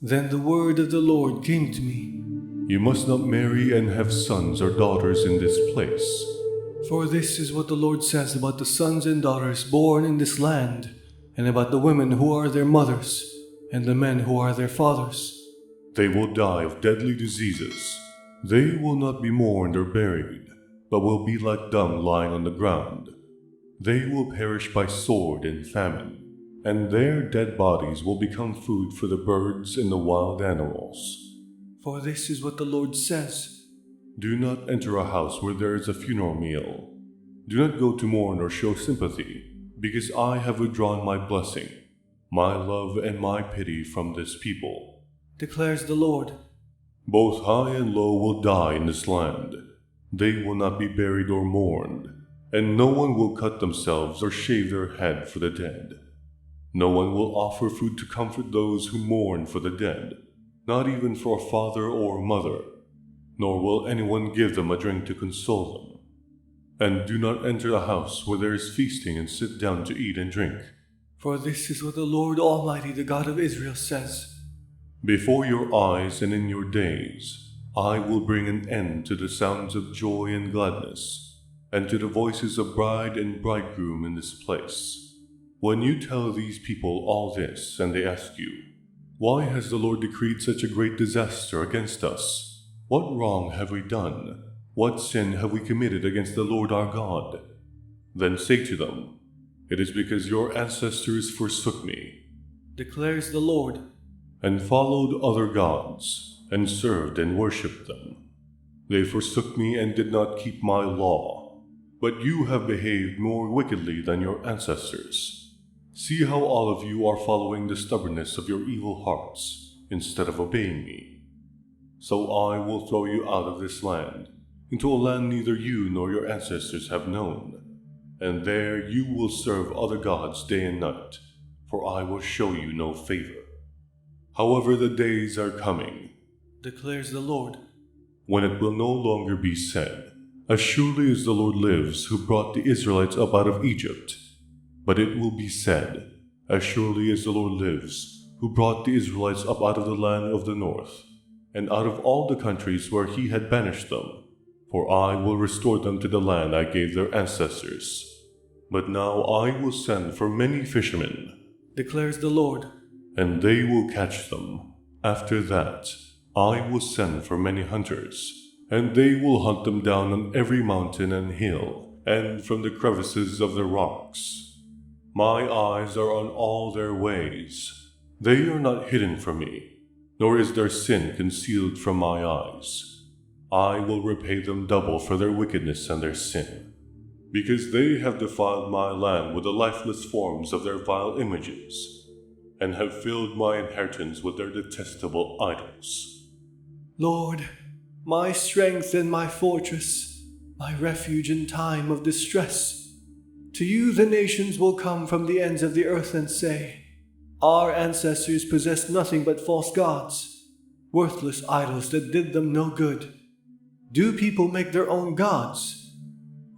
Then the word of the Lord came to me. You must not marry and have sons or daughters in this place. For this is what the Lord says about the sons and daughters born in this land, and about the women who are their mothers, and the men who are their fathers. They will die of deadly diseases. They will not be mourned or buried, but will be like dung lying on the ground. They will perish by sword and famine, and their dead bodies will become food for the birds and the wild animals. For this is what the Lord says. Do not enter a house where there is a funeral meal. Do not go to mourn or show sympathy, because I have withdrawn my blessing, my love and my pity from this people, declares the Lord. Both high and low will die in this land. They will not be buried or mourned, and no one will cut themselves or shave their head for the dead. No one will offer food to comfort those who mourn for the dead, not even for a father or mother, nor will anyone give them a drink to console them. And do not enter a house where there is feasting and sit down to eat and drink. For this is what the Lord Almighty, the God of Israel, says. Before your eyes and in your days, I will bring an end to the sounds of joy and gladness, and to the voices of bride and bridegroom in this place. When you tell these people all this, and they ask you, why has the Lord decreed such a great disaster against us? What wrong have we done? What sin have we committed against the Lord our God? Then say to them, it is because your ancestors forsook me, declares the Lord, and followed other gods, and served and worshipped them. They forsook me and did not keep my law, but you have behaved more wickedly than your ancestors. See how all of you are following the stubbornness of your evil hearts, instead of obeying me. So I will throw you out of this land, into a land neither you nor your ancestors have known, and there you will serve other gods day and night, for I will show you no favor. However, the days are coming, declares the Lord, when it will no longer be said, as surely as the Lord lives who brought the Israelites up out of Egypt, but it will be said, as surely as the Lord lives who brought the Israelites up out of the land of the north, and out of all the countries where he had banished them, for I will restore them to the land I gave their ancestors. But now I will send for many fishermen, declares the Lord, and they will catch them. After that, I will send for many hunters, and they will hunt them down on every mountain and hill, and from the crevices of the rocks. My eyes are on all their ways. They are not hidden from me, nor is their sin concealed from my eyes. I will repay them double for their wickedness and their sin, because they have defiled my land with the lifeless forms of their vile images, and have filled my inheritance with their detestable idols. Lord, my strength and my fortress, my refuge in time of distress, to you the nations will come from the ends of the earth and say, our ancestors possessed nothing but false gods, worthless idols that did them no good. Do people make their own gods?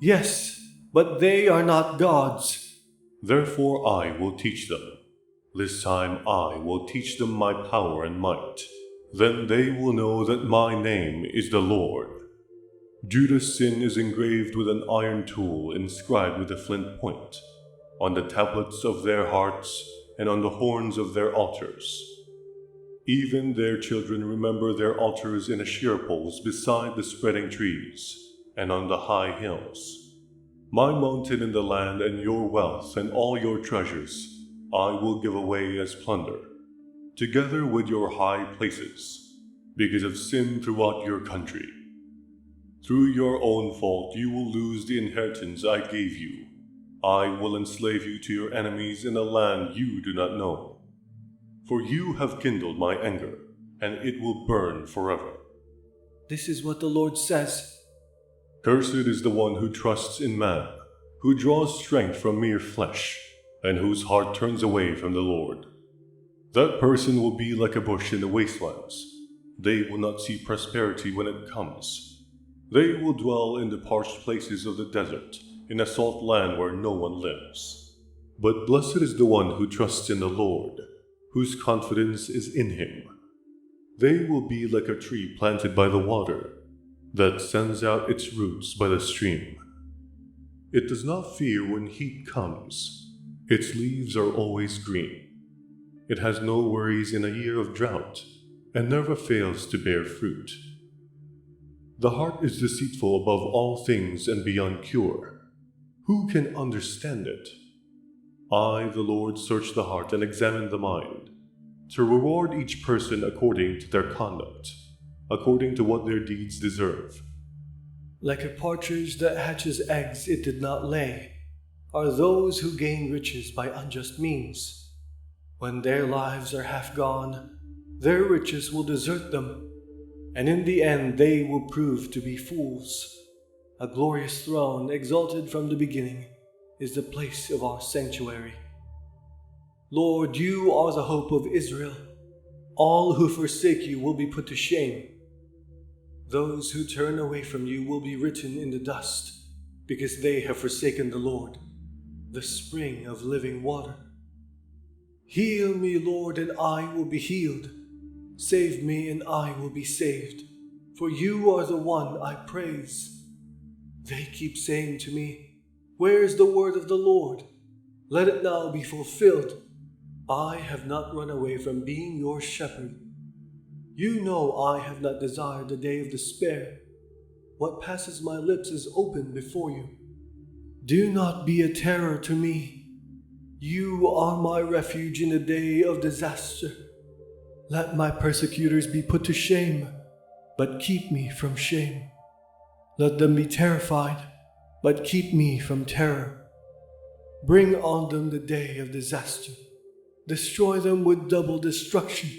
Yes, but they are not gods. Therefore I will teach them. This time I will teach them my power and might. Then they will know that my name is the Lord. Judah's sin is engraved with an iron tool inscribed with a flint point, on the tablets of their hearts and on the horns of their altars. Even their children remember their altars in Asherah poles beside the spreading trees and on the high hills. My mountain in the land and your wealth and all your treasures I will give away as plunder, together with your high places, because of sin throughout your country. Through your own fault you will lose the inheritance I gave you. I will enslave you to your enemies in a land you do not know. For you have kindled my anger, and it will burn forever. This is what the Lord says. Cursed is the one who trusts in man, who draws strength from mere flesh, and whose heart turns away from the Lord. That person will be like a bush in the wastelands. They will not see prosperity when it comes. They will dwell in the parched places of the desert, in a salt land where no one lives. But blessed is the one who trusts in the Lord, whose confidence is in him. They will be like a tree planted by the water, that sends out its roots by the stream. It does not fear when heat comes. Its leaves are always green. It has no worries in a year of drought, and never fails to bear fruit. The heart is deceitful above all things and beyond cure. Who can understand it? I, the Lord, search the heart and examine the mind, to reward each person according to their conduct, according to what their deeds deserve. Like a partridge that hatches eggs it did not lay, are those who gain riches by unjust means. When their lives are half gone, their riches will desert them, and in the end they will prove to be fools. A glorious throne, exalted from the beginning, is the place of our sanctuary. Lord, you are the hope of Israel. All who forsake you will be put to shame. Those who turn away from you will be written in the dust, because they have forsaken the Lord, the spring of living water. Heal me, Lord, and I will be healed. Save me, and I will be saved, for you are the one I praise. They keep saying to me, "Where is the word of the Lord? Let it now be fulfilled." I have not run away from being your shepherd. You know I have not desired the day of despair. What passes my lips is open before you. Do not be a terror to me. You are my refuge in the day of disaster. Let my persecutors be put to shame, but keep me from shame. Let them be terrified, but keep me from terror. Bring on them the day of disaster. Destroy them with double destruction.